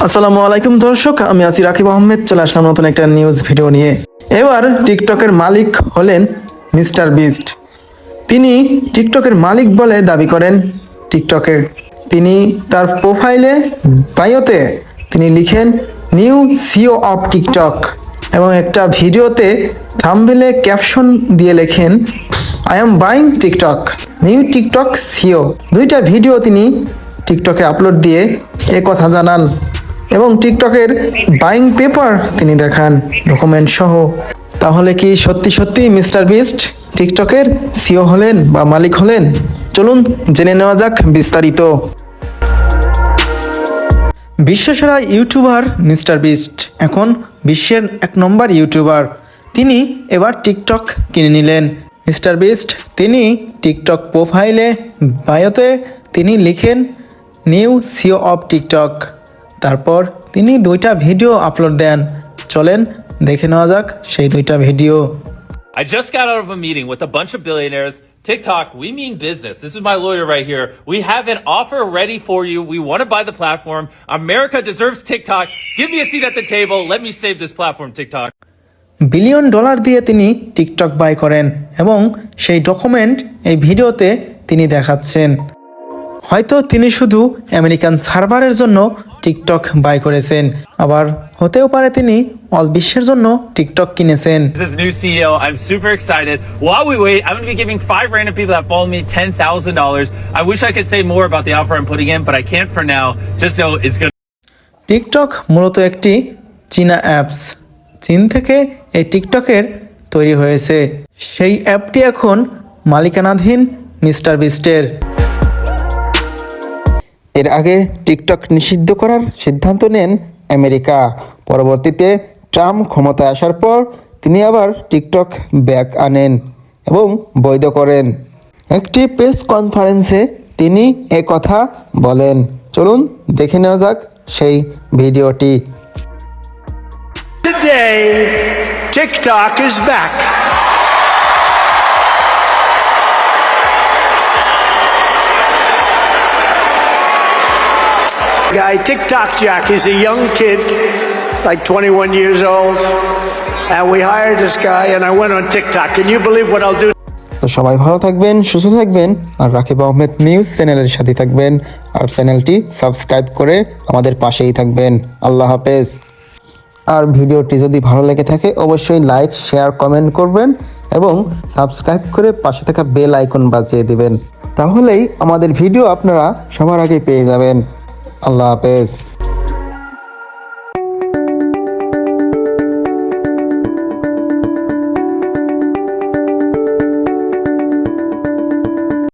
আসসালামু আলাইকুম দর্শক, আমি আছি রাকিব আহমেদ। চলে আসলাম নতুন একটা নিউজ ভিডিও নিয়ে। এবার টিকটকের মালিক হলেন মিস্টার বিস্ট। তিনি টিকটকের মালিক বলে দাবি করেন। টিকটকে তিনি তার প্রোফাইলে বায়োতে তিনি লিখেন নিউ সিও অফ টিকটক এবং একটা ভিডিওতে থাম্বনেলে ক্যাপশন দিয়ে লেখেন I am buying TikTok new TikTok CEO. দুইটা ভিডিও তিনি টিকটকে আপলোড দিয়ে এ কথা জানান এবং টিকটকের বাইং পেপার তিনি দেখান ডকুমেন্ট সহ। তাহলে কি সত্যি সত্যি মিস্টার বিস্ট টিকটকের সিও হলেন বা মালিক হলেন? চলুন জেনে নেওয়া যাক বিস্তারিত। বিশ্বসেরা ইউটিউবার মিস্টার বিস্ট এখন বিশ্বের 1 নম্বর ইউটিউবার। তিনি এবার টিকটক কিনে নিলেন। মিস্টার বিস্ট তিনি টিকটক প্রোফাইলে বায়োতে তিনি লিখেন নিউ সিও অফ টিকটক, তারপর তিনি 2টা ভিডিও আপলোড দেন। চলেন দেখে নেওয়া যাক সেই 2টা video. I just got out of a meeting with a bunch of billionaires. TikTok, we mean business. This is my lawyer right here. We have an offer ready for you. We want to buy the platform. America deserves TikTok. Give me a seat at the table. Let me save this platform, TikTok. $1 billion দিয়ে তিনি TikTok by করেন এবং সেই document এই ভিডিওতে তিনি দেখাচ্ছেন। হয়তো তিনি শুধু আমেরিকান সার্ভারের জন্য টিকটক বাই করেছেন, আবার হতেও পারে তিনি অল বিশ্বের জন্য টিকটক কিনেছেন। This is new CEO. I'm super excited. While we wait, I'm going to be giving 5 random people that follow me $10,000. I wish I could say more about the offer I'm putting in, but I can't for now. Just know it's going to... TikTok মূলত একটি চীনা apps. চীন থেকে এই টিকটকের তৈরি হয়েছে। সেই অ্যাপটি এখন মালিকানাধীন মিস্টার বিস্টের। এর আগে টিকটক নিষিদ্ধ করার সিদ্ধান্ত নেন আমেরিকা। পরবর্তীতে ট্রাম্প ক্ষমতায় আসার পর তিনি আবার টিকটক ব্যাক আনেন এবং বৈধ করেন। একটি প্রেস কনফারেন্সে তিনি কথা বলেন। চলুন দেখে নেওয়া যাক সেই ভিডিওটি। Today, TikTok is back. Guy, TikTok Jack, he's a young kid, like 21 years old, and we hired this guy, and I went on TikTok. Can you believe what I'll do? তো সবাই ভালো থাকবেন, সুস্থ থাকবেন, আর রাকিব আহমেদ নিউজ চ্যানেলের সাথে থাকবেন, আর চ্যানেলটি সাবস্ক্রাইব করে আমাদের পাশেই থাকবেন। আল্লাহ হাফেজ। আর ভিডিওটি যদি ভালো লেগে থাকে অবশ্যই লাইক, শেয়ার, কমেন্ট করবেন এবং সাবস্ক্রাইব করে পাশে থাকা বেল আইকন বাজিয়ে দিবেন। তাহলেই আমাদের ভিডিও আপনারা সবার আগে পেয়ে যাবেন। আল্লাহ হাফেজ।